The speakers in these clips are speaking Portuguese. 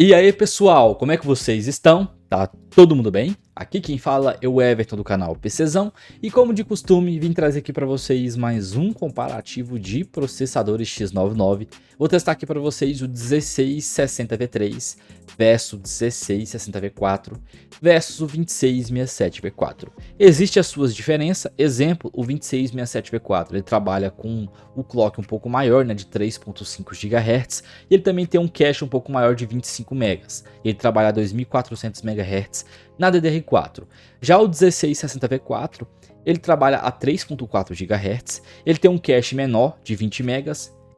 E aí pessoal, como é que vocês estão? Tá todo mundo bem? Aqui quem fala é o Everton do canal PCzão e como de costume vim trazer aqui para vocês mais um comparativo de processadores X99. Vou testar aqui para vocês o 1660V3 versus o 1660V4 versus o 2667V4. Existem as suas diferenças, exemplo, o 2667V4 ele trabalha com o clock um pouco maior, né, de 3.5 GHz, e ele também tem um cache um pouco maior de 25 MB. Ele trabalha a 2400 MHz na DDR4. Já o 1660V4, ele trabalha a 3.4 GHz, ele tem um cache menor de 20 MB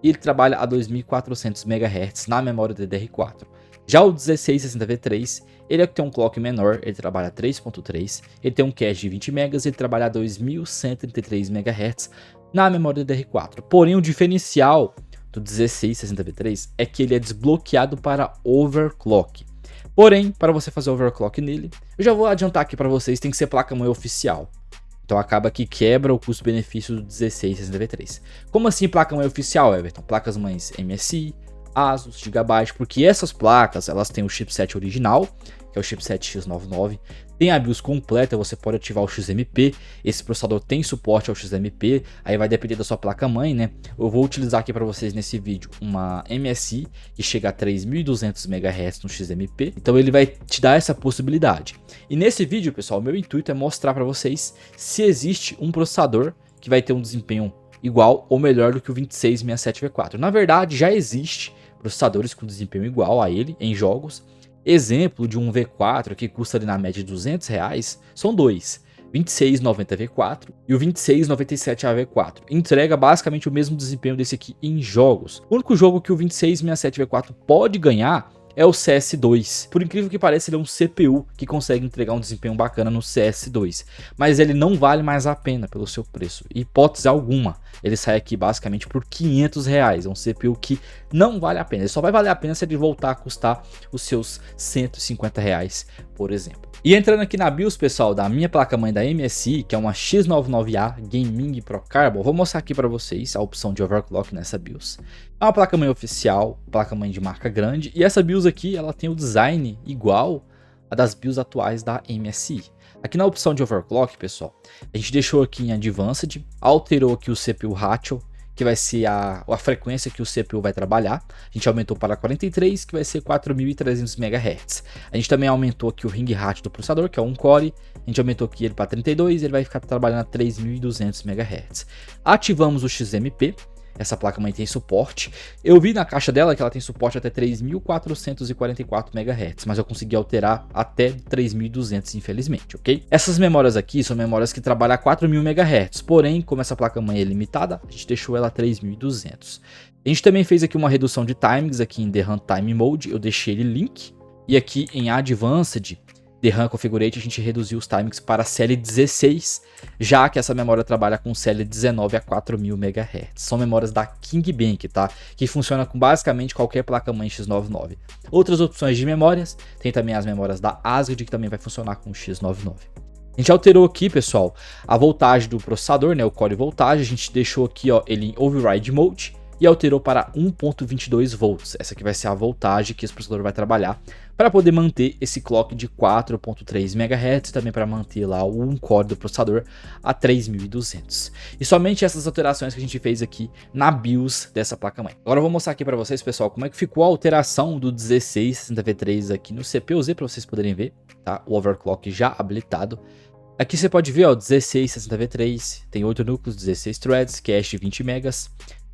e ele trabalha a 2400 MHz na memória DDR4. Já o 1660V3, ele tem um clock menor, ele trabalha a 3.3, ele tem um cache de 20 MB e ele trabalha a 2133 MHz na memória DDR4. Porém, o diferencial do 1660V3 é que ele é desbloqueado para overclock. Porém, para você fazer overclock nele, eu já vou adiantar aqui para vocês, tem que ser placa-mãe oficial. Então acaba que quebra o custo-benefício do 1660V3. Como assim placa-mãe oficial, Everton? Placas-mães MSI, ASUS, Gigabyte, porque essas placas elas têm o chipset original, que é o chipset X99, tem a BIOS completa, você pode ativar o XMP, esse processador tem suporte ao XMP, aí vai depender da sua placa-mãe, né? Eu vou utilizar aqui para vocês nesse vídeo uma MSI que chega a 3200 MHz no XMP, então ele vai te dar essa possibilidade. E nesse vídeo, pessoal, o meu intuito é mostrar para vocês se existe um processador que vai ter um desempenho igual ou melhor do que o 2667V4. Na verdade, já existe processadores com desempenho igual a ele em jogos. Exemplo de um V4 que custa ali na média de R$200 são dois, 2690V4 e o 2697AV4. Entrega basicamente o mesmo desempenho desse aqui em jogos. O único jogo que o 2667V4 pode ganhar é o CS2. Por incrível que pareça, ele é um CPU que consegue entregar um desempenho bacana no CS2. Mas ele não vale mais a pena pelo seu preço. Hipótese alguma. Ele sai aqui basicamente por R$500. É um CPU que não vale a pena. Ele só vai valer a pena se ele voltar a custar os seus R$150, por exemplo. E entrando aqui na BIOS, pessoal, da minha placa-mãe da MSI, que é uma X99A Gaming Pro Carbon, vou mostrar aqui para vocês a opção de overclock nessa BIOS. É uma placa-mãe oficial, placa-mãe de marca grande, e essa BIOS aqui ela tem o design igual a das BIOS atuais da MSI. Aqui na opção de overclock, pessoal, a gente deixou aqui em Advanced, alterou aqui o CPU Ratio, que vai ser a frequência que o CPU vai trabalhar. A gente aumentou para 43, que vai ser 4300 MHz. A gente também aumentou aqui o ring ratio do processador, que é um core. A gente aumentou aqui ele para 32, ele vai ficar trabalhando a 3200 MHz. Ativamos o XMP. Essa placa-mãe tem suporte. Eu vi na caixa dela que ela tem suporte até 3444 MHz, mas eu consegui alterar até 3200, infelizmente, ok? Essas memórias aqui são memórias que trabalham a 4000 MHz, porém, como essa placa-mãe é limitada, a gente deixou ela a 3200. A gente também fez aqui uma redução de timings aqui em The Runtime Mode, eu deixei ele link, e aqui em Advanced The RAM Configurate a gente reduziu os timings para CL16, já que essa memória trabalha com CL19 a 4000 MHz. São memórias da KingBank, tá? Que funciona com basicamente qualquer placa-mãe X99. Outras opções de memórias, tem também as memórias da ASRoad, que também vai funcionar com o X99. A gente alterou aqui, pessoal, a voltagem do processador, né, o core voltagem, a gente deixou aqui, ó, ele em Override Mode e alterou para 1.22 volts. Essa aqui vai ser a voltagem que esse processador vai trabalhar para poder manter esse clock de 4.3 MHz, também para manter lá o 1 core do processador a 3200. E somente essas alterações que a gente fez aqui na BIOS dessa placa-mãe. Agora eu vou mostrar aqui para vocês, pessoal, como é que ficou a alteração do 1660V3 aqui no CPU-Z, para vocês poderem ver, tá? O overclock já habilitado. Aqui você pode ver, ó, 1660V3, tem 8 núcleos, 16 threads, cache de 20 MB.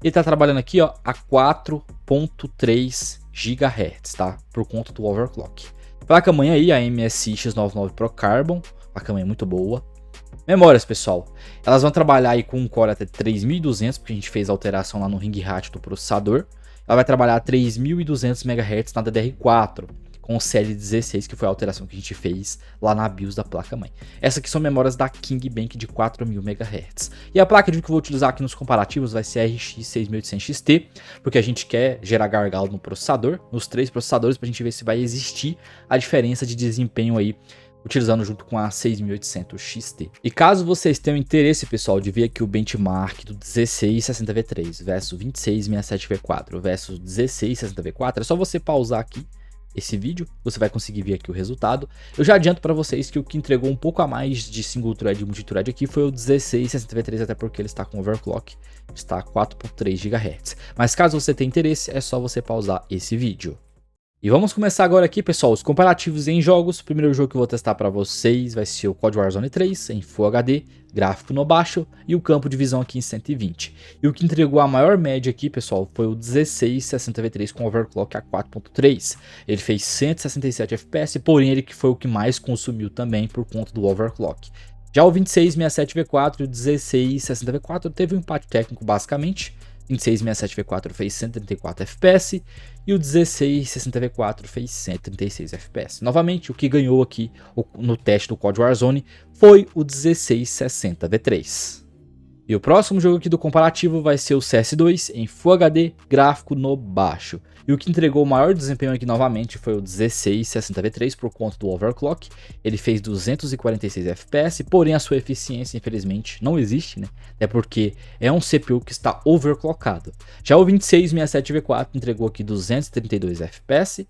Ele tá trabalhando aqui, ó, a 4.3 GHz, tá? Por conta do overclock. Placa-mãe aí, a MSI X99 Pro Carbon, placa-mãe muito boa. Memórias, pessoal, elas vão trabalhar aí com um core até 3200, porque a gente fez a alteração lá no ring ratio do processador. Ela vai trabalhar a 3200 MHz na DDR4. Com o CL16, que foi a alteração que a gente fez lá na BIOS da placa-mãe. Essas aqui são memórias da KingBank de 4000 MHz. E a placa de vídeo que eu vou utilizar aqui nos comparativos vai ser a RX 6800 XT, porque a gente quer gerar gargalo no processador, nos 3 processadores, para a gente ver se vai existir a diferença de desempenho aí, utilizando junto com a 6800 XT. E caso vocês tenham interesse, pessoal, de ver aqui o benchmark do 1660V3 versus 2667V4 versus 1660V4, é só você pausar aqui esse vídeo, você vai conseguir ver aqui o resultado. Eu já adianto para vocês que o que entregou um pouco a mais de single thread e multithread aqui foi o 1660v3, até porque ele está com overclock, está a 4.3 GHz. Mas caso você tenha interesse, é só você pausar esse vídeo. E vamos começar agora aqui, pessoal, os comparativos em jogos. O primeiro jogo que eu vou testar para vocês vai ser o COD Warzone 3 em Full HD, gráfico no baixo e o campo de visão aqui em 120. E o que entregou a maior média aqui, pessoal, foi o 1660v3 com overclock a 4.3. Ele fez 167 FPS, porém ele que foi o que mais consumiu também por conta do overclock. Já o 2667v4 e o 1660v4 teve um empate técnico basicamente. 2667v4 fez 134 FPS e o 1660v4 fez 136 FPS. Novamente, o que ganhou aqui no teste do COD Warzone foi o 1660v3. E o próximo jogo aqui do comparativo vai ser o CS2 em Full HD, gráfico no baixo. E o que entregou o maior desempenho aqui novamente foi o 1660v3 por conta do overclock. Ele fez 246 FPS, porém a sua eficiência infelizmente não existe, né? É porque é um CPU que está overclockado. Já o 2667v4 entregou aqui 232 FPS.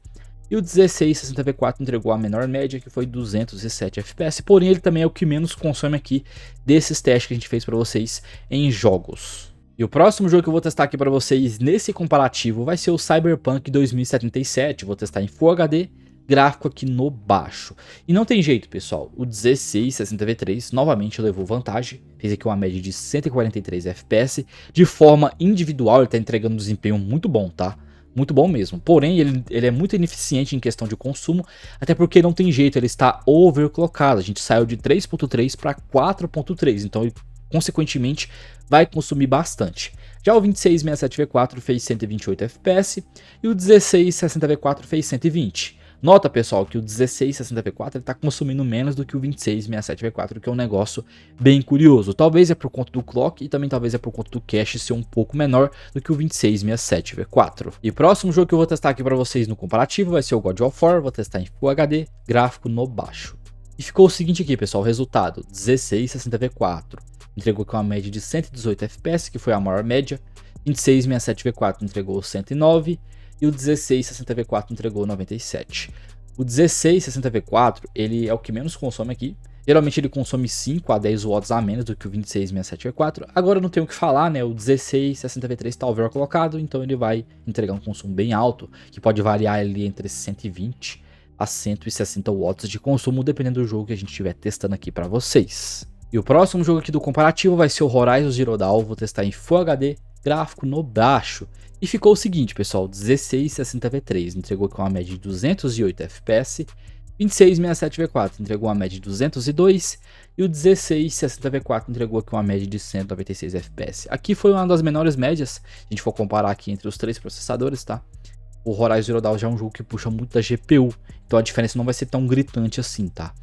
E o 1660v4 entregou a menor média, que foi 207 FPS, porém ele também é o que menos consome aqui desses testes que a gente fez para vocês em jogos. E o próximo jogo que eu vou testar aqui para vocês nesse comparativo vai ser o Cyberpunk 2077, vou testar em Full HD, gráfico aqui no baixo. E não tem jeito, pessoal, o 1660v3 novamente levou vantagem, fez aqui uma média de 143 FPS, de forma individual ele está entregando um desempenho muito bom, tá? Muito bom mesmo, porém ele é muito ineficiente em questão de consumo, até porque não tem jeito, ele está overclockado, a gente saiu de 3.3 para 4.3, então ele consequentemente vai consumir bastante. Já o 2667v4 fez 128 FPS e o 1660v4 fez 120. Nota, pessoal, que o 1660v4 está consumindo menos do que o 2667v4, que é um negócio bem curioso. Talvez é por conta do clock e também talvez é por conta do cache ser um pouco menor do que o 2667v4. E o próximo jogo que eu vou testar aqui para vocês no comparativo vai ser o God of War, vou testar em Full HD, gráfico no baixo. E ficou o seguinte aqui, pessoal, o resultado, 1660v4 entregou com uma média de 118 FPS, que foi a maior média, 2667v4 entregou 109 e o 1660v4 entregou 97. O 1660v4 ele é o que menos consome aqui. Geralmente ele consome 5 a 10 watts a menos do que o 2667v4. Agora não tenho o que falar, né? O 1660v3 está overclockado, então ele vai entregar um consumo bem alto, que pode variar ali entre 120 a 160 watts de consumo, dependendo do jogo que a gente estiver testando aqui para vocês. E o próximo jogo aqui do comparativo vai ser o Horizon Zero Dawn, vou testar em Full HD, gráfico no baixo. E ficou o seguinte, pessoal, 1660v3 entregou com uma média de 208 FPS, 2667v4 entregou uma média de 202 e o 1660v4 entregou aqui uma média de 196 FPS. Aqui foi uma das menores médias, se a gente for comparar aqui entre os três processadores, tá? O Horizon Zero Dawn já é um jogo que puxa muito da GPU, então a diferença não vai ser tão gritante assim, tá?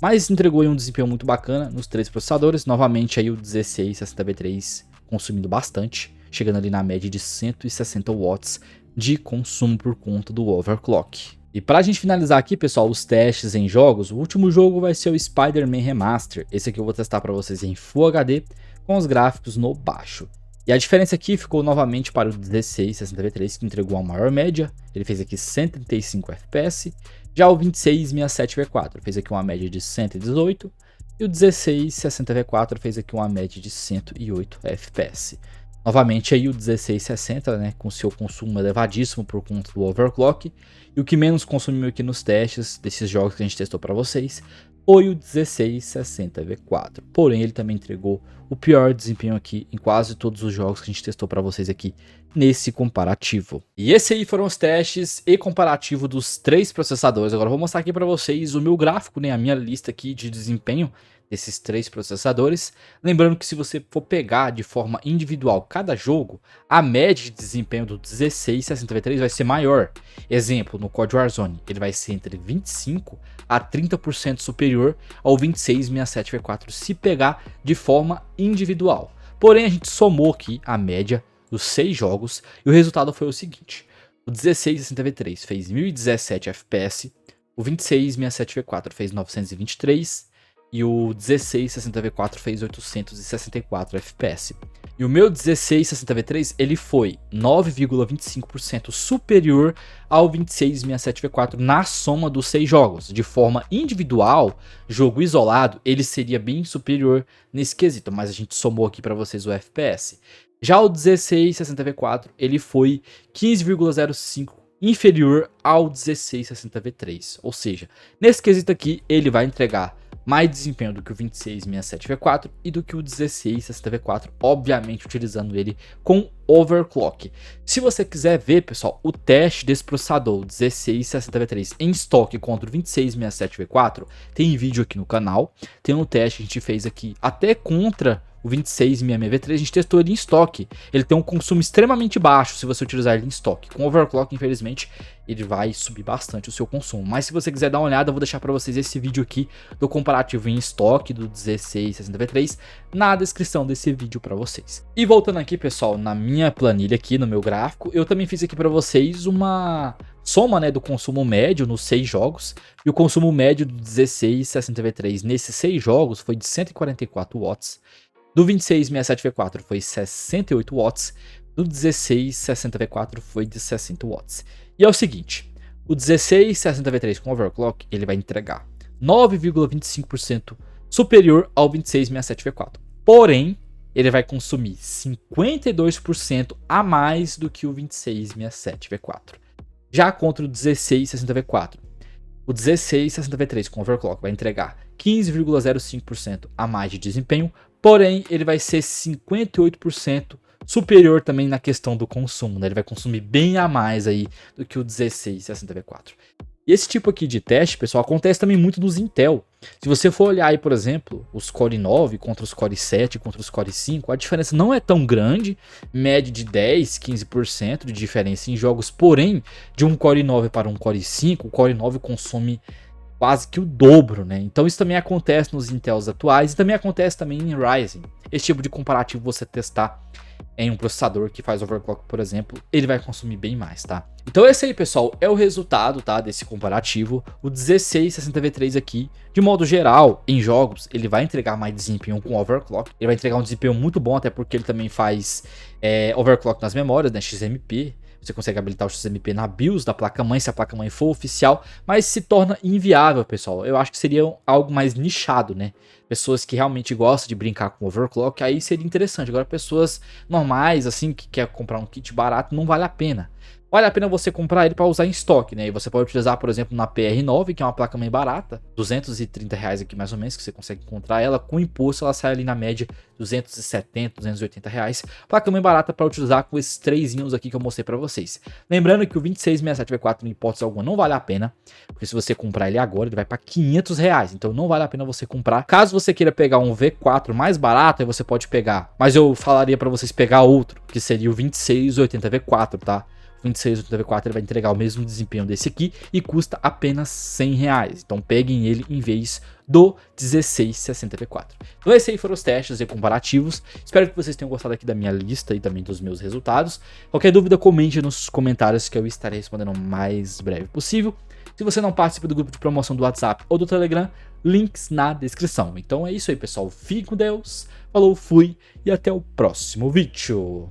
Mas entregou aí um desempenho muito bacana nos três processadores, novamente aí o 1660v3 consumindo bastante, chegando ali na média de 160 watts de consumo por conta do overclock. E para a gente finalizar aqui, pessoal, os testes em jogos, o último jogo vai ser o Spider-Man Remaster. Esse aqui eu vou testar para vocês em Full HD, com os gráficos no baixo. E a diferença aqui ficou novamente para o 1660v3, que entregou a maior média, ele fez aqui 135 FPS, já o 2667v4 fez aqui uma média de 118, e o 1660v4 fez aqui uma média de 108 FPS. Novamente aí o 1660, né, com seu consumo elevadíssimo por conta do overclock, e o que menos consumiu aqui nos testes desses jogos que a gente testou para vocês foi o 1660v4. Porém, ele também entregou o pior desempenho aqui em quase todos os jogos que a gente testou para vocês aqui nesse comparativo. E esse aí foram os testes e comparativo dos três processadores. Agora eu vou mostrar aqui para vocês o meu gráfico, né, a minha lista aqui de desempenho desses três processadores. Lembrando que se você for pegar de forma individual cada jogo, a média de desempenho do 1660v3 vai ser maior. Exemplo, no COD Warzone, ele vai ser entre 25 a 30% superior ao 2667v4 se pegar de forma individual. Porém, a gente somou aqui a média dos 6 jogos e o resultado foi o seguinte: o 1660v3 fez 1017 FPS, o 2667v4 fez 923 e o 1660v4 fez 864 FPS. E o meu 1660V3 ele foi 9,25% superior ao 2667V4 na soma dos 6 jogos. De forma individual, jogo isolado, ele seria bem superior nesse quesito, mas a gente somou aqui para vocês o FPS. Já o 1660V4 ele foi 15,05 inferior ao 1660V3, ou seja, nesse quesito aqui ele vai entregar mais desempenho do que o 2667V4 e do que o 1660V4, obviamente utilizando ele com overclock. Se você quiser ver, pessoal, o teste desse processador 1660V3 em estoque contra o 2667V4, tem vídeo aqui no canal, tem um teste que a gente fez aqui até contra o 2666V3, a gente testou ele em estoque. Ele tem um consumo extremamente baixo se você utilizar ele em estoque. Com overclock, infelizmente, ele vai subir bastante o seu consumo. Mas se você quiser dar uma olhada, eu vou deixar para vocês esse vídeo aqui do comparativo em estoque do 1660V3 na descrição desse vídeo para vocês. E voltando aqui, pessoal, na minha planilha aqui, no meu gráfico, eu também fiz aqui para vocês uma soma, né, do consumo médio nos 6 jogos. E o consumo médio do 1660V3 nesses 6 jogos foi de 144 watts. Do 2667V4 foi 68 watts, do 1660V4 foi de 60 watts. E é o seguinte, o 1660V3 com overclock, ele vai entregar 9,25% superior ao 2667V4. Porém, ele vai consumir 52% a mais do que o 2667V4. Já contra o 1660V4, o 1660V3 com overclock vai entregar 15,05% a mais de desempenho, porém ele vai ser 58% superior também na questão do consumo, né? Ele vai consumir bem a mais aí do que o 1660V4. E esse tipo aqui de teste, pessoal, acontece também muito nos Intel. Se você for olhar aí, por exemplo, os Core 9 contra os Core 7 contra os Core 5, a diferença não é tão grande, média de 10, 15% de diferença em jogos, porém, de um Core 9 para um Core 5, o Core 9 consome quase que o dobro, né? Então isso também acontece nos Intels atuais e também acontece também em Ryzen. Esse tipo de comparativo você testar em um processador que faz overclock, por exemplo, ele vai consumir bem mais, tá? Então esse aí, pessoal, é o resultado, tá, desse comparativo. O 1660V3 aqui, de modo geral, em jogos, ele vai entregar mais desempenho com overclock. Ele vai entregar um desempenho muito bom, até porque ele também faz overclock nas memórias, né, XMP. Você consegue habilitar o XMP na BIOS da placa-mãe, se a placa-mãe for oficial, mas se torna inviável, pessoal. Eu acho que seria algo mais nichado, né? Pessoas que realmente gostam de brincar com overclock, aí seria interessante. Agora, pessoas normais, assim, que quer comprar um kit barato, não vale a pena. Vale a pena você comprar ele para usar em estoque, né? E você pode utilizar, por exemplo, na PR9, que é uma placa-mãe barata, R$230 aqui mais ou menos, que você consegue encontrar ela. Com imposto, ela sai ali na média R$270, R$280. Placa-mãe barata para utilizar com esses 3 aqui que eu mostrei para vocês. Lembrando que o 2667V4, em hipótese alguma, não vale a pena, porque se você comprar ele agora, ele vai para R$500. Então não vale a pena você comprar. Caso você queira pegar um V4 mais barato, aí você pode pegar. Mas eu falaria para vocês pegar outro, que seria o 2680V4, tá? 2680V4 ele vai entregar o mesmo desempenho desse aqui e custa apenas R$100. Então peguem ele em vez do 1660V4. Então esses aí foram os testes e comparativos. Espero que vocês tenham gostado aqui da minha lista e também dos meus resultados. Qualquer dúvida, comente nos comentários que eu estarei respondendo o mais breve possível. Se você não participa do grupo de promoção do WhatsApp ou do Telegram, links na descrição. Então é isso aí, pessoal. Fique com Deus. Falou, fui e até o próximo vídeo.